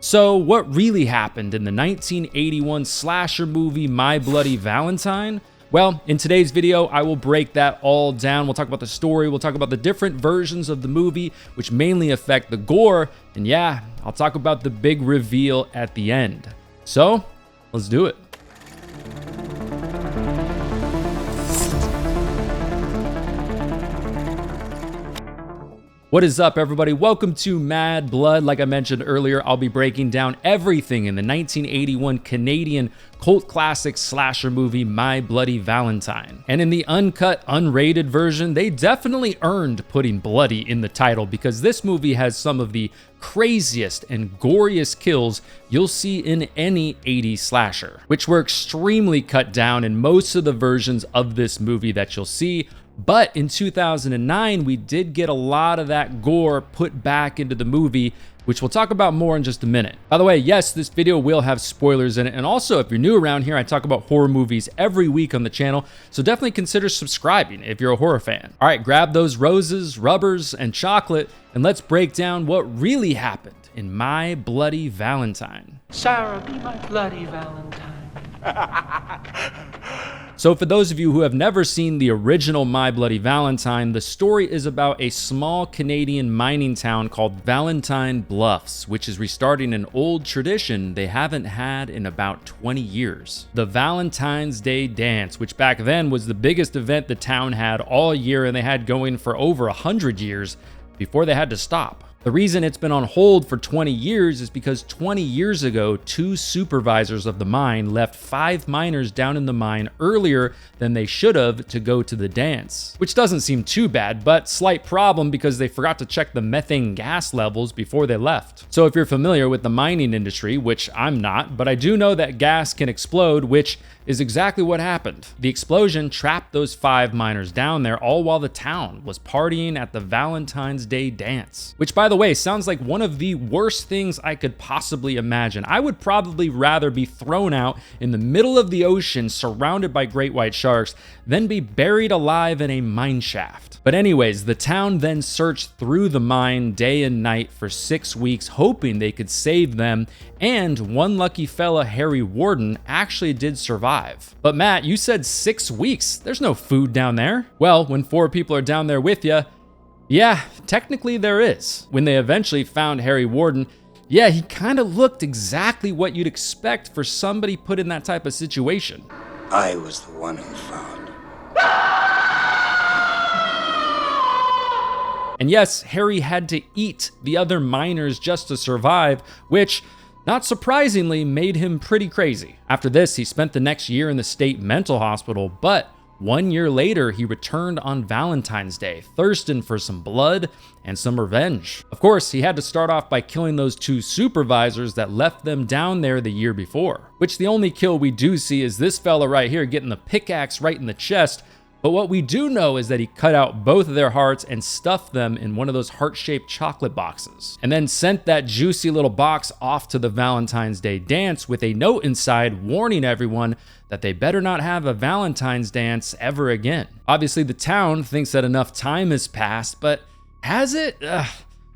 So what really happened in the 1981 slasher movie My Bloody Valentine? Well, in today's video, I will break that all down. We'll talk about the story, we'll talk about the different versions of the movie, which mainly affect the gore, and yeah, I'll talk about the big reveal at the end. So, let's do it. What is up, everybody? Welcome to Mad Blood. Like I mentioned earlier, I'll be breaking down everything in the 1981 Canadian cult classic slasher movie My Bloody Valentine. And in the uncut, unrated version, they definitely earned putting bloody in the title because this movie has some of the craziest and goriest kills you'll see in any 80s slasher, which were extremely cut down in most of the versions of this movie that you'll see. But in 2009, we did get a lot of that gore put back into the movie, which we'll talk about more in just a minute. By the way, yes, this video will have spoilers in it. And also, if you're new around here, I talk about horror movies every week on the channel. So definitely consider subscribing if you're a horror fan. All right, grab those roses, rubbers, and chocolate, and let's break down what really happened in My Bloody Valentine. Sarah, be my bloody Valentine. So for those of you who have never seen the original My Bloody Valentine, the story is about a small Canadian mining town called Valentine Bluffs, which is restarting an old tradition they haven't had in about 20 years. The Valentine's Day Dance, which back then was the biggest event the town had all year, and they had going for over 100 years before they had to stop. The reason it's been on hold for 20 years is because 20 years ago, 2 supervisors of the mine left 5 miners down in the mine earlier than they should have to go to the dance. Which doesn't seem too bad, but slight problem because they forgot to check the methane gas levels before they left. So if you're familiar with the mining industry, which I'm not, but I do know that gas can explode, which is exactly what happened. The explosion trapped those 5 miners down there, all while the town was partying at the Valentine's Day dance. Which, by the way, sounds like one of the worst things I could possibly imagine. I would probably rather be thrown out in the middle of the ocean surrounded by great white sharks than be buried alive in a mine shaft. But anyways, the town then searched through the mine day and night for 6 weeks, hoping they could save them, and one lucky fella, Harry Warden, actually did survive. But Matt, you said 6 weeks. There's no food down there. Well, when 4 people are down there with you, yeah, technically there is. When they eventually found Harry Warden, yeah, he kind of looked exactly what you'd expect for somebody put in that type of situation. I was the one who found. And yes, Harry had to eat the other miners just to survive, which, not surprisingly, made him pretty crazy. After this, he spent the next year in the state mental hospital, but 1 year later, he returned on Valentine's Day, thirsting for some blood and some revenge. Of course, he had to start off by killing those 2 supervisors that left them down there the year before. Which the only kill we do see is this fella right here getting the pickaxe right in the chest. But what we do know is that he cut out both of their hearts and stuffed them in one of those heart-shaped chocolate boxes, and then sent that juicy little box off to the Valentine's Day dance with a note inside warning everyone that they better not have a Valentine's dance ever again. Obviously, the town thinks that enough time has passed, but has it?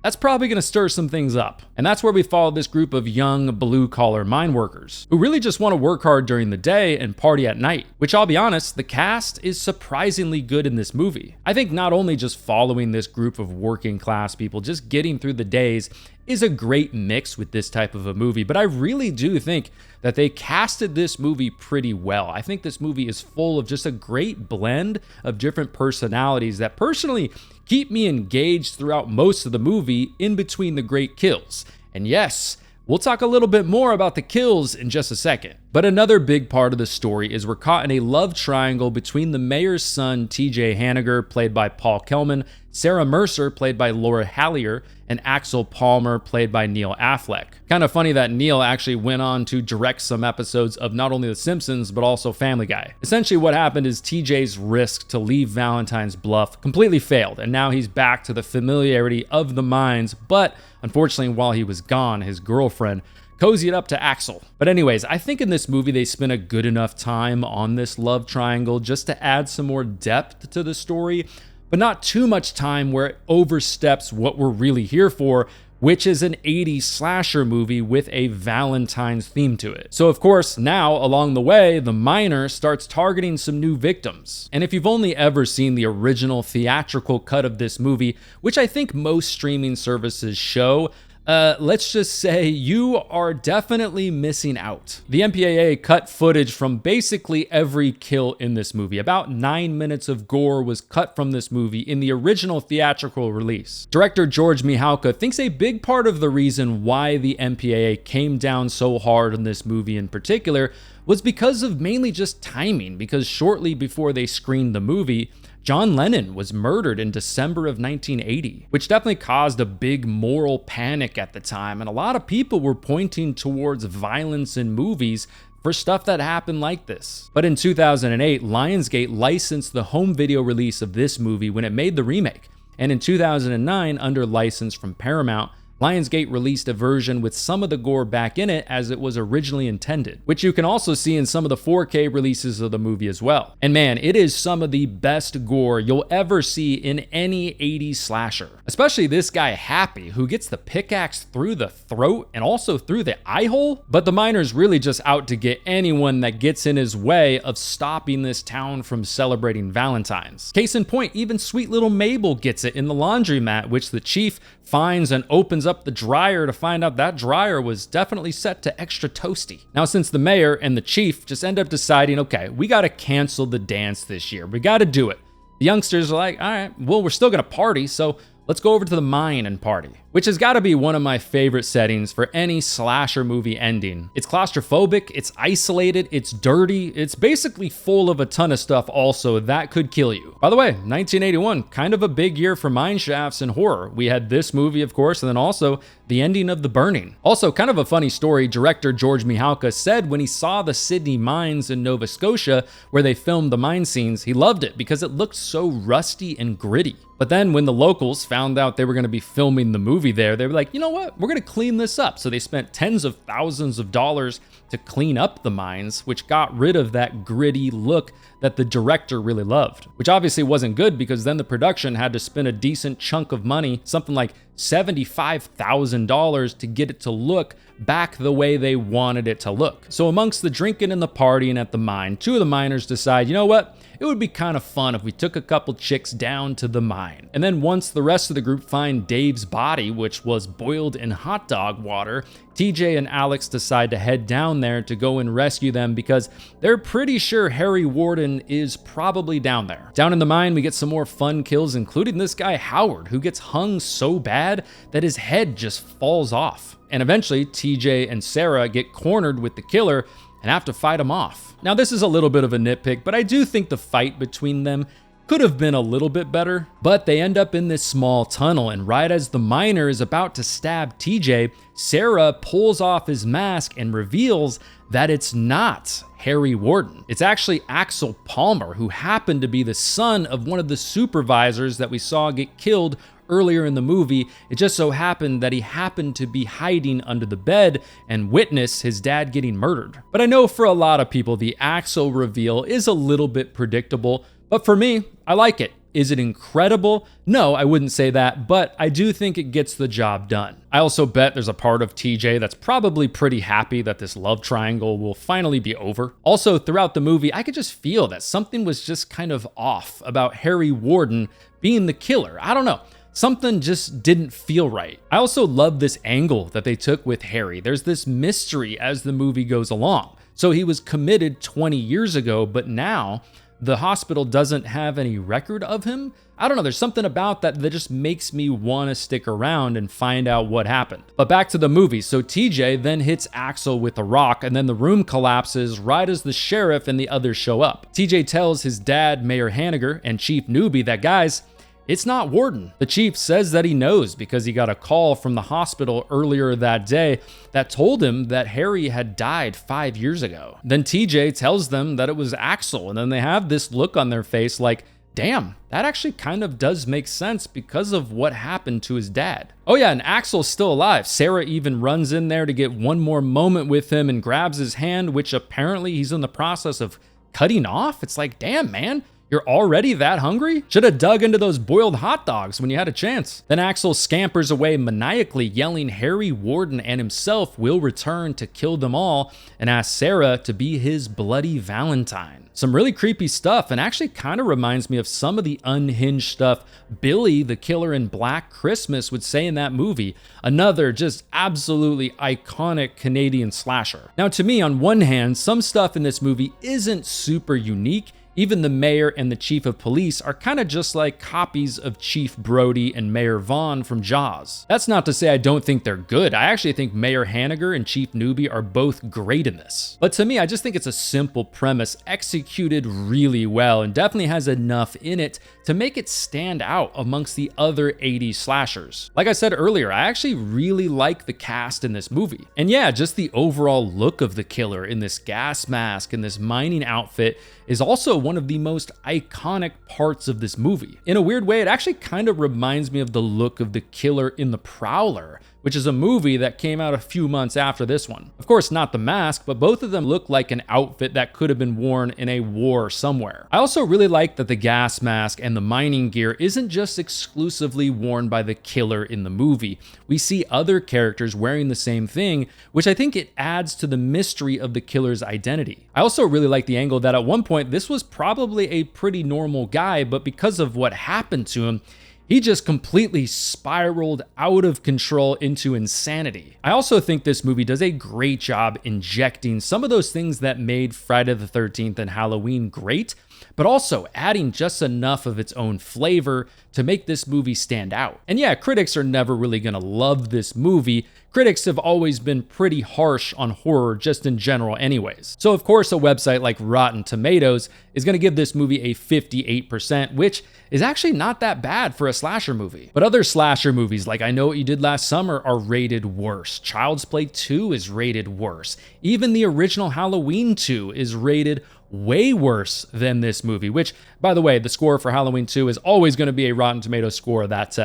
That's probably gonna stir some things up. And that's where we follow this group of young blue-collar mine workers who really just want to work hard during the day and party at night, which I'll be honest, the cast is surprisingly good in this movie. I think not only just following this group of working class people, just getting through the days is a great mix with this type of a movie, but I really do think that they casted this movie pretty well. I think this movie is full of just a great blend of different personalities that personally keep me engaged throughout most of the movie in between the great kills. And yes, we'll talk a little bit more about the kills in just a second. But another big part of the story is we're caught in a love triangle between the mayor's son, TJ Hanniger, played by Paul Kelman, Sarah Mercer, played by Laura Hallier, and Axel Palmer, played by Neil Affleck. Kind of funny that Neil actually went on to direct some episodes of not only The Simpsons, but also Family Guy. Essentially what happened is TJ's risk to leave Valentine's Bluff completely failed, and now he's back to the familiarity of the mines, but unfortunately while he was gone, his girlfriend cozy it up to Axel. But anyways, I think in this movie they spent a good enough time on this love triangle just to add some more depth to the story, but not too much time where it oversteps what we're really here for, which is an 80s slasher movie with a Valentine's theme to it. So of course, now along the way, the miner starts targeting some new victims. And if you've only ever seen the original theatrical cut of this movie, which I think most streaming services show, let's just say you are definitely missing out. The MPAA cut footage from basically every kill in this movie. About 9 minutes of gore was cut from this movie in the original theatrical release. Director George Mihalka thinks a big part of the reason why the MPAA came down so hard on this movie in particular was because of mainly just timing, because shortly before they screened the movie, John Lennon was murdered in December of 1980, which definitely caused a big moral panic at the time, and a lot of people were pointing towards violence in movies for stuff that happened like this. But in 2008, Lionsgate licensed the home video release of this movie when it made the remake, and in 2009, under license from Paramount, Lionsgate released a version with some of the gore back in it as it was originally intended, which you can also see in some of the 4K releases of the movie as well. And man, it is some of the best gore you'll ever see in any 80s slasher. Especially this guy Happy, who gets the pickaxe through the throat and also through the eye hole. But the miner's really just out to get anyone that gets in his way of stopping this town from celebrating Valentine's. Case in point, even sweet little Mabel gets it in the laundromat, which the chief finds and opens up the dryer to find out that dryer was definitely set to extra toasty. Now, since the mayor and the chief just end up deciding, okay, we gotta cancel the dance this year, we gotta do it. The youngsters are like, all right, well, we're still gonna party, so let's go over to the mine and party, which has got to be one of my favorite settings for any slasher movie ending. It's claustrophobic, it's isolated, it's dirty, it's basically full of a ton of stuff also that could kill you. By the way, 1981, kind of a big year for mine shafts and horror. We had this movie, of course, and then also the ending of The Burning. Also, kind of a funny story, director George Mihalka said when he saw the Sydney mines in Nova Scotia, where they filmed the mine scenes, he loved it because it looked so rusty and gritty. But then when the locals found out they were going to be filming the movie there, they were like, you know what, we're going to clean this up. So they spent tens of thousands of dollars to clean up the mines, which got rid of that gritty look that the director really loved, which obviously wasn't good because then the production had to spend a decent chunk of money, something like $75,000 to get it to look back the way they wanted it to look. So amongst the drinking and the partying at the mine, two of the miners decide, you know what? It would be kind of fun if we took a couple chicks down to the mine. And then once the rest of the group find Dave's body, which was boiled in hot dog water, TJ and Alex decide to head down there to go and rescue them because they're pretty sure Harry Warden is probably down there. Down in the mine, we get some more fun kills, including this guy Howard, who gets hung so bad that his head just falls off. And eventually, TJ and Sarah get cornered with the killer and have to fight him off. Now, this is a little bit of a nitpick, but I do think the fight between them could have been a little bit better. But they end up in this small tunnel, and right as the miner is about to stab TJ, Sarah pulls off his mask and reveals that it's not Harry Warden. It's actually Axel Palmer, who happened to be the son of one of the supervisors that we saw get killed earlier in the movie. It just so happened that he happened to be hiding under the bed and witness his dad getting murdered. But I know for a lot of people, the Axel reveal is a little bit predictable, but for me, I like it. Is it incredible? No, I wouldn't say that, but I do think it gets the job done. I also bet there's a part of TJ that's probably pretty happy that this love triangle will finally be over. Also, throughout the movie, I could just feel that something was just kind of off about Harry Warden being the killer. I don't know. Something just didn't feel right. I also love this angle that they took with Harry. There's this mystery as the movie goes along. So he was committed 20 years ago, but now the hospital doesn't have any record of him. I don't know, there's something about that that just makes me want to stick around and find out what happened. But back to the movie. So TJ then hits Axel with a rock, and then the room collapses right as the sheriff and the others show up. TJ tells his dad, Mayor Hanniger, and Chief Newby that, guys, it's not Warden. The chief says that he knows because he got a call from the hospital earlier that day that told him that Harry had died 5 years ago. Then TJ tells them that it was Axel, and then they have this look on their face like, damn, that actually kind of does make sense because of what happened to his dad. Oh yeah, and Axel's still alive. Sarah even runs in there to get one more moment with him and grabs his hand, which apparently he's in the process of cutting off. It's like, damn, man. You're already that hungry? Should have dug into those boiled hot dogs when you had a chance. Then Axel scampers away maniacally, yelling Harry Warden and himself will return to kill them all, and asks Sarah to be his bloody Valentine. Some really creepy stuff, and actually kind of reminds me of some of the unhinged stuff Billy, the killer in Black Christmas, would say in that movie. Another just absolutely iconic Canadian slasher. Now, to me, on one hand, some stuff in this movie isn't super unique. Even the mayor and the chief of police are kind of just like copies of Chief Brody and Mayor Vaughn from Jaws. That's not to say I don't think they're good. I actually think Mayor Hanniger and Chief Newby are both great in this. But to me, I just think it's a simple premise executed really well and definitely has enough in it to make it stand out amongst the other 80s slashers. Like I said earlier, I actually really like the cast in this movie. And yeah, just the overall look of the killer in this gas mask and this mining outfit is also one of the most iconic parts of this movie. In a weird way, it actually kind of reminds me of the look of the killer in The Prowler, which is a movie that came out a few months after this one. Of course, not the mask, but both of them look like an outfit that could have been worn in a war somewhere. I also really like that the gas mask and the mining gear isn't just exclusively worn by the killer in the movie. We see other characters wearing the same thing, which I think it adds to the mystery of the killer's identity. I also really like the angle that at one point, this was probably a pretty normal guy, but because of what happened to him, he just completely spiraled out of control into insanity. I also think this movie does a great job injecting some of those things that made Friday the 13th and Halloween great, but also adding just enough of its own flavor to make this movie stand out. And yeah, critics are never really gonna love this movie. Critics have always been pretty harsh on horror just in general anyways. So of course, a website like Rotten Tomatoes is gonna give this movie a 58%, which is actually not that bad for a slasher movie. But other slasher movies like I Know What You Did Last Summer are rated worse. Child's Play 2 is rated worse. Even the original Halloween 2 is rated way worse than this movie, which, by the way, the score for Halloween 2 is always going to be a Rotten Tomatoes score that,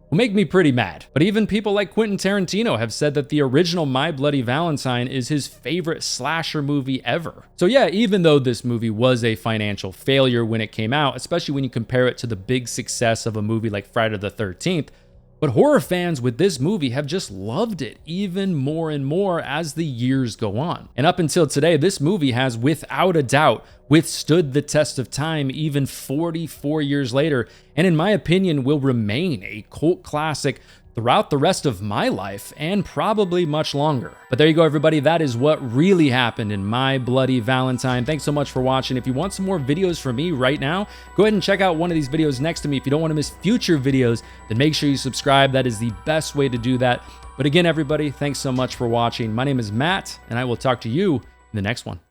will make me pretty mad. But even people like Quentin Tarantino have said that the original My Bloody Valentine is his favorite slasher movie ever. So yeah, even though this movie was a financial failure when it came out, especially when you compare it to the big success of a movie like Friday the 13th, but horror fans with this movie have just loved it even more and more as the years go on. And up until today, this movie has without a doubt withstood the test of time even 44 years later, and in my opinion will remain a cult classic throughout the rest of my life and probably much longer. But there you go, everybody. That is what really happened in My Bloody Valentine. Thanks so much for watching. If you want some more videos from me right now, go ahead and check out one of these videos next to me. If you don't want to miss future videos, then make sure you subscribe. That is the best way to do that. But again, everybody, thanks so much for watching. My name is Matt, and I will talk to you in the next one.